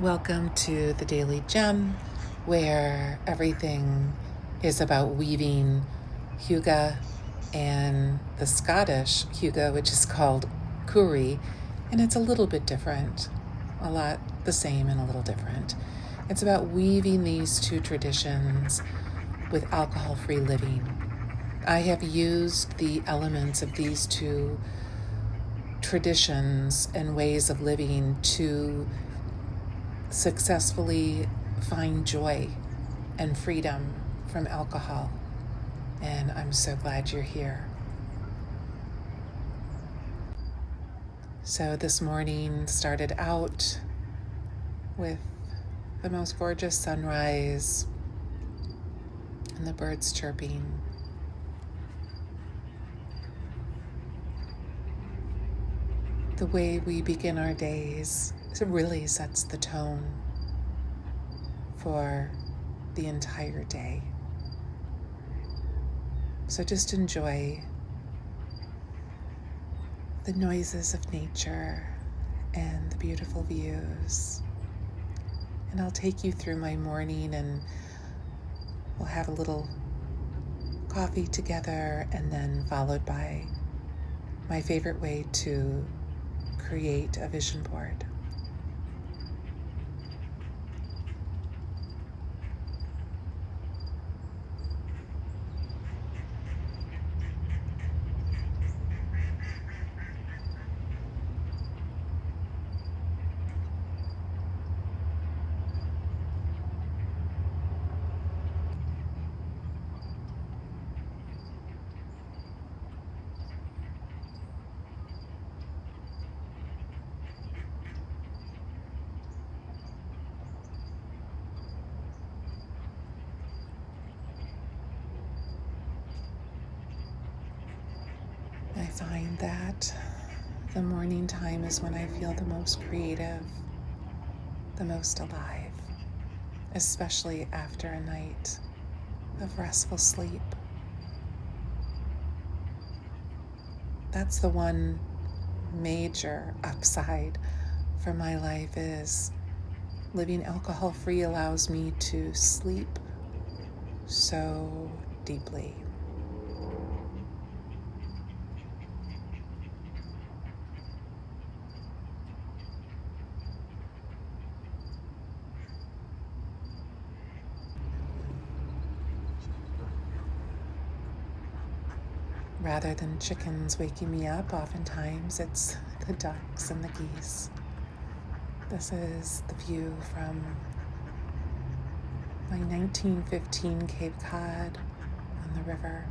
Welcome to the Daily Gem, where everything is about weaving Hygge and the Scottish Hygge, which is called Coorie, and it's a little bit different, a lot the same and a little different. It's about weaving these two traditions with alcohol-free living. I have used the elements of these two traditions and ways of living to successfully find joy and freedom from alcohol. And I'm so glad you're here. So this morning started out with the most gorgeous sunrise and the birds chirping. The way we begin our days, it really sets the tone for the entire day. So just enjoy the noises of nature and the beautiful views. And I'll take you through my morning, and we'll have a little coffee together, and then followed by my favorite way to create a vision board. I find that the morning time is when I feel the most creative, the most alive, especially after a night of restful sleep. That's the one major upside for my life, is living alcohol-free allows me to sleep so deeply. Rather than chickens waking me up, oftentimes it's the ducks and the geese. This is the view from my 1915 Cape Cod on the river.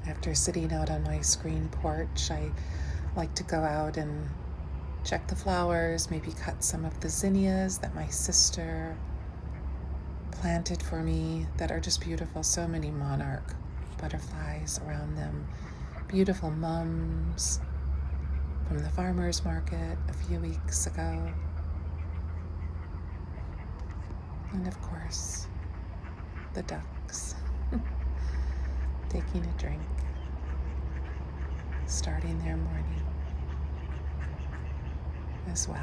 After sitting out on my screen porch, I like to go out and check the flowers, maybe cut some of the zinnias that my sister planted for me that are just beautiful. So many monarch butterflies around them. Beautiful mums from the farmer's market a few weeks ago. And of course, the ducks taking a drink, starting their morning as well.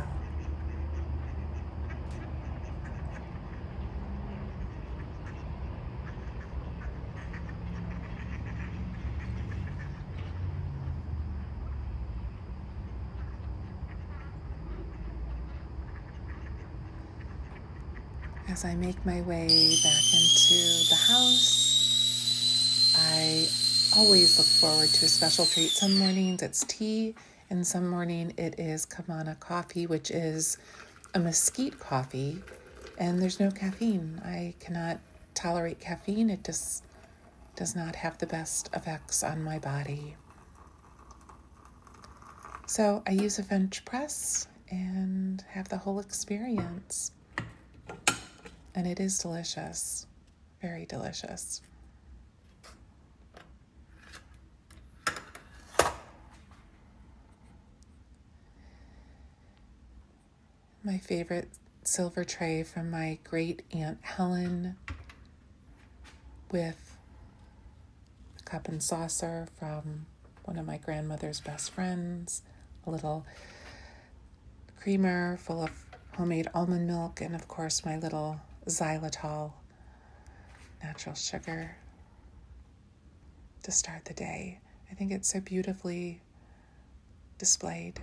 As I make my way back into the house, I always look forward to a special treat. Some mornings it's tea, and some morning it is Kavana coffee, which is a mesquite coffee, and there's no caffeine. I cannot tolerate caffeine. It just does not have the best effects on my body. So I use a French press and have the whole experience. And it is delicious, very delicious. my favorite silver tray from my great Aunt Helen with a cup and saucer from one of my grandmother's best friends, a little creamer full of homemade almond milk, and of course my little xylitol natural sugar to start the day. I think it's so beautifully displayed.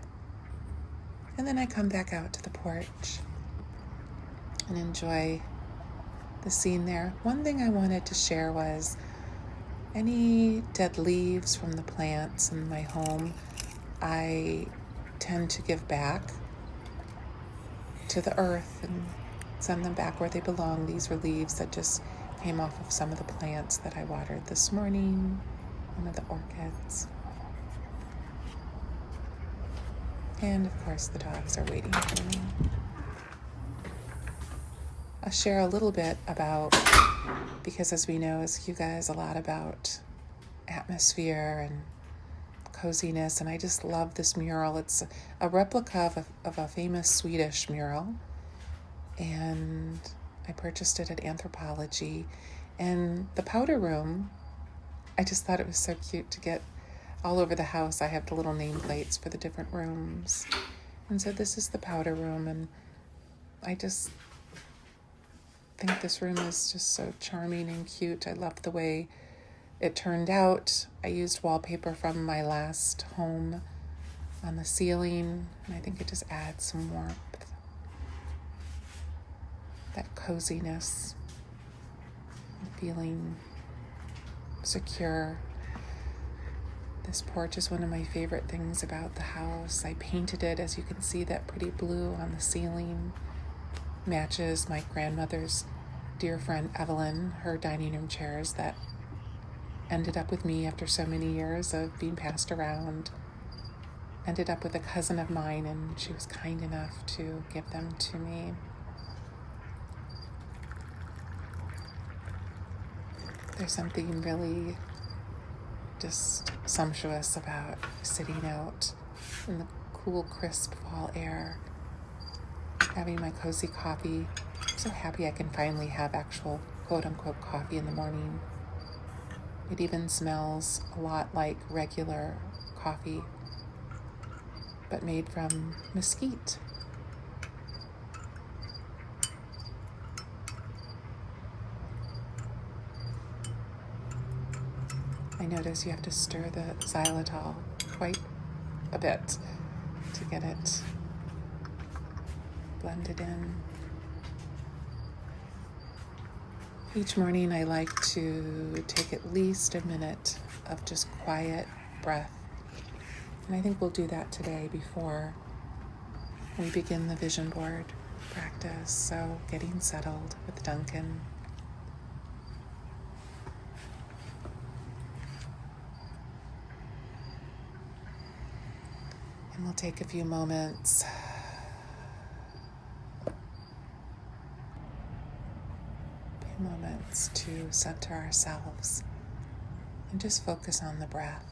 And then I come back out to the porch and enjoy the scene there. One thing I wanted to share was any dead leaves from the plants in my home, I tend to give back to the earth and send them back where they belong. These were leaves that just came off of some of the plants that I watered this morning, one of the orchids. And of course the dogs are waiting for me. I'll share a little bit about, because as we know, as Hygge is a lot about atmosphere and coziness, and I just love this mural. It's a replica of a famous Swedish mural, and I purchased it at Anthropology. And the powder room, I just thought it was so cute to get all over the house. I have the little nameplates for the different rooms, and so this is the powder room, and I just think this room is just so charming and cute. I love the way it turned out. I used wallpaper from my last home on the ceiling, and I think it just adds some warmth, that coziness, feeling secure. This porch is one of my favorite things about the house. I painted it, as you can see, that pretty blue on the ceiling matches my grandmother's dear friend Evelyn, her dining room chairs that ended up with me after so many years of being passed around. Ended up with a cousin of mine, and she was kind enough to give them to me. There's something really just sumptuous about sitting out in the cool, crisp fall air, having my cozy coffee. I'm so happy I can finally have actual quote-unquote coffee in the morning. It even smells a lot like regular coffee, but made from mesquite. I notice you have to stir the xylitol quite a bit to get it blended in. Each morning I like to take at least a minute of just quiet breath. And I think we'll do that today before we begin the vision board practice. So getting settled with Duncan. And we'll take a few moments to center ourselves and just focus on the breath.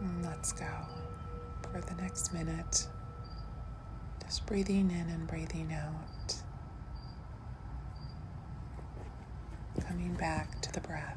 And let's go for the next minute. Just breathing in and breathing out. Coming back to the breath.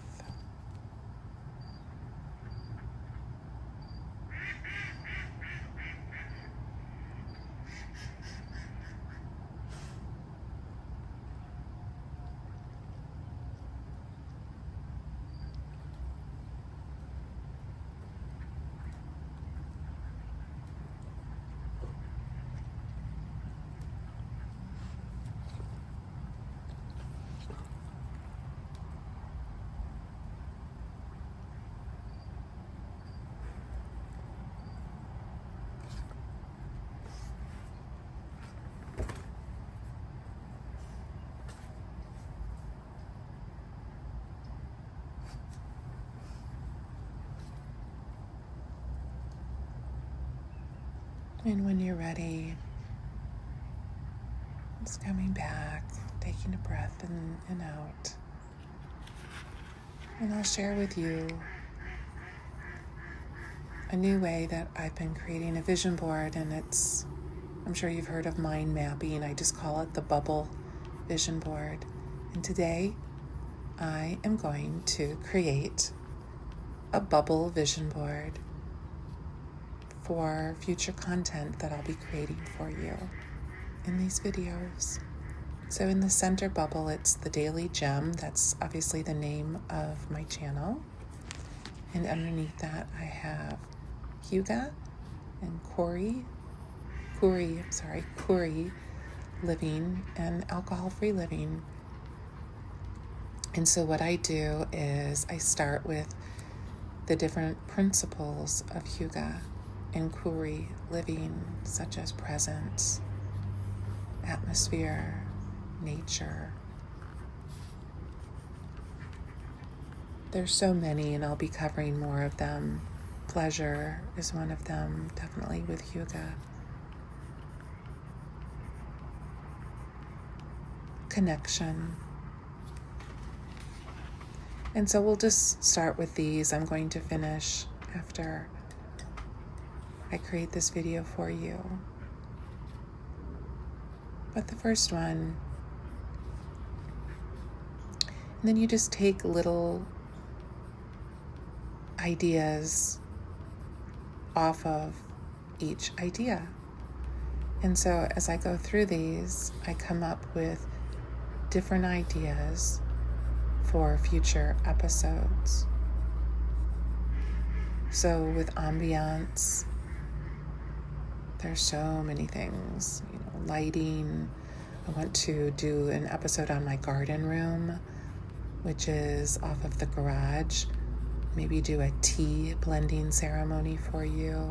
And when you're ready, just coming back, taking a breath in and out. And I'll share with you a new way that I've been creating a vision board, and I'm sure you've heard of mind mapping. I just call it the bubble vision board. And today I am going to create a bubble vision board for future content that I'll be creating for you in these videos. So in the center bubble, it's the Daily Gem. That's obviously the name of my channel. And underneath that, I have Hygge and Coorie living and alcohol-free living. And so what I do is I start with the different principles of Hygge and Coorie living, such as presence, atmosphere, nature. There's so many, and I'll be covering more of them. Pleasure is one of them, definitely with Hygge. Connection. And so we'll just start with these. I'm going to finish after I create this video for you. But the first one, and then you just take little ideas off of each idea. And so as I go through these, I come up with different ideas for future episodes. So with ambiance, there's so many things, lighting. I want to do an episode on my garden room, which is off of the garage. Maybe do a tea blending ceremony for you.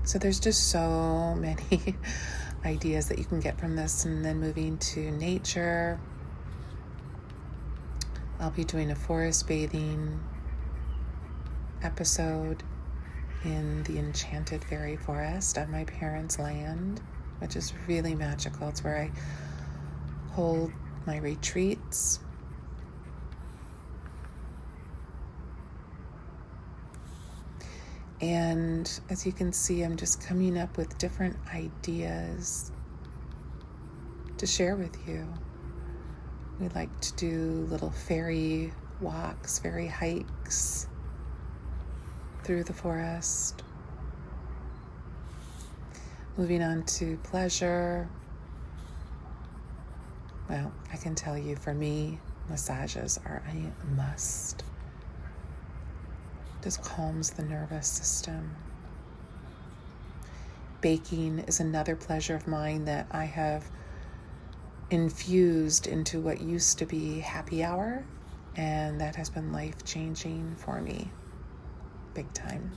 So there's just so many ideas that you can get from this. And then moving to nature, I'll be doing a forest bathing episode in the enchanted fairy forest on my parents' land, which is really magical. It's where I hold my retreats. And as you can see, I'm just coming up with different ideas to share with you. We like to do little fairy walks, fairy hikes through the forest. Moving on to pleasure. Well, I can tell you, for me, massages are a must. Just calms the nervous system. Baking is another pleasure of mine that I have infused into what used to be happy hour, and that has been life-changing for me, big time.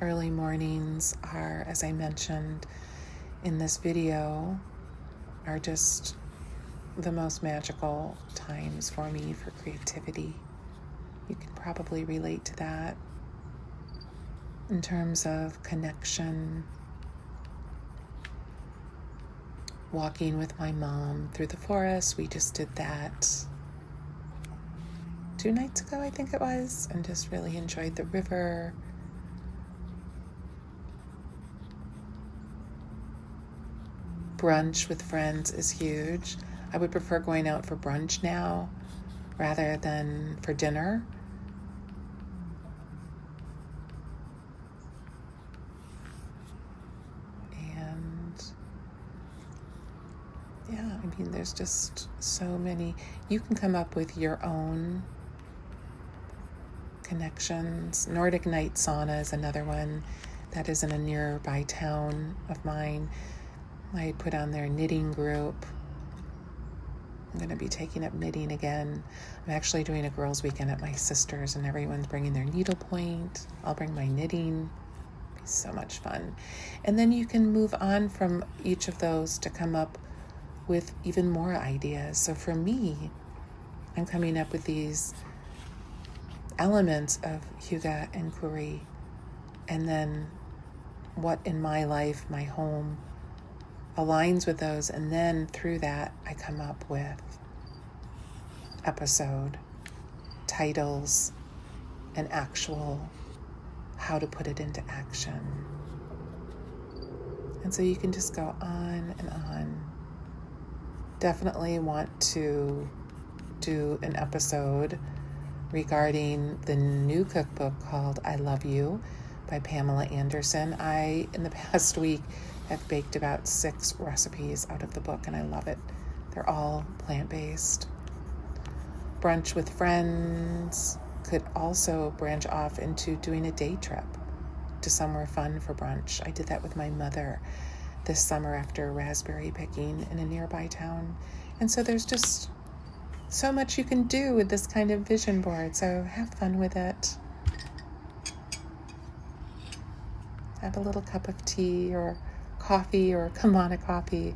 Early mornings are, as I mentioned in this video, are just the most magical times for me for creativity. You can probably relate to that. In terms of connection, walking with my mom through the forest, we just did that 2 nights ago, I think it was, and just really enjoyed the river. Brunch with friends is huge. I would prefer going out for brunch now rather than for dinner. And yeah, I mean, there's just so many. You can come up with your own connections. Nordic Night Sauna is another one that is in a nearby town of mine. I put on their knitting group. I'm going to be taking up knitting again. I'm actually doing a girls' weekend at my sister's, and everyone's bringing their needlepoint. I'll bring my knitting. It'll be so much fun. And then you can move on from each of those to come up with even more ideas. So for me, I'm coming up with these elements of Hygge and Coorie, and then what in my life, my home, aligns with those. And then through that, I come up with episode titles and actual how to put it into action. And so you can just go on and on. Definitely want to do an episode regarding the new cookbook called I Love You by Pamela Anderson. I, in the past week, have baked about 6 recipes out of the book, and I love it. They're all plant-based. Brunch with friends could also branch off into doing a day trip to somewhere fun for brunch. I did that with my mother this summer after raspberry picking in a nearby town. And so there's just so much you can do with this kind of vision board. So have fun with it. Have a little cup of tea or coffee or Kamana coffee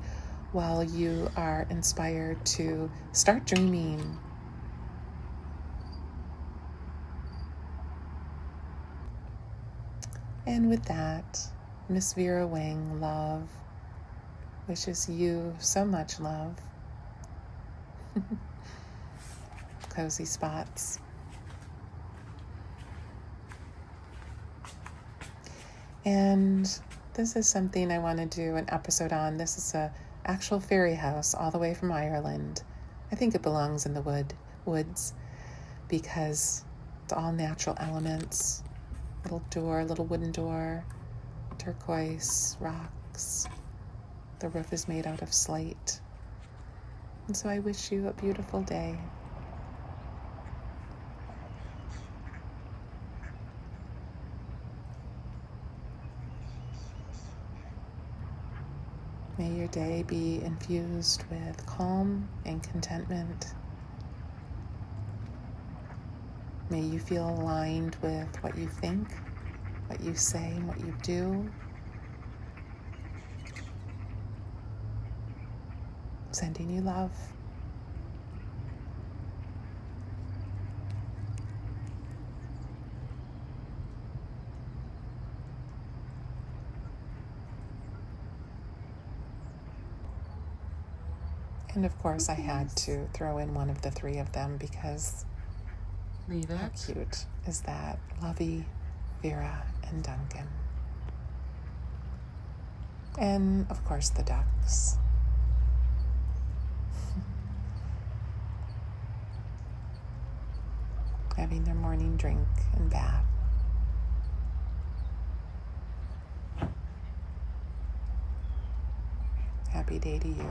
while you are inspired to start dreaming. And with that, Miss Vera Wang, love, wishes you so much love. Cozy spots. And this is something I want to do an episode on. This is a actual fairy house all the way from Ireland. I think it belongs in the woods because it's all natural elements. Little door, little wooden door, turquoise rocks. The roof is made out of slate. And so I wish you a beautiful day. May your day be infused with calm and contentment. May you feel aligned with what you think, what you say, and what you do. Sending you love. And of course, I had to throw in one of the 3 of them because Leave it. how cute is that? Lovey, Vera, and Duncan. And of course, the ducks. Having their morning drink and bath. Happy day to you.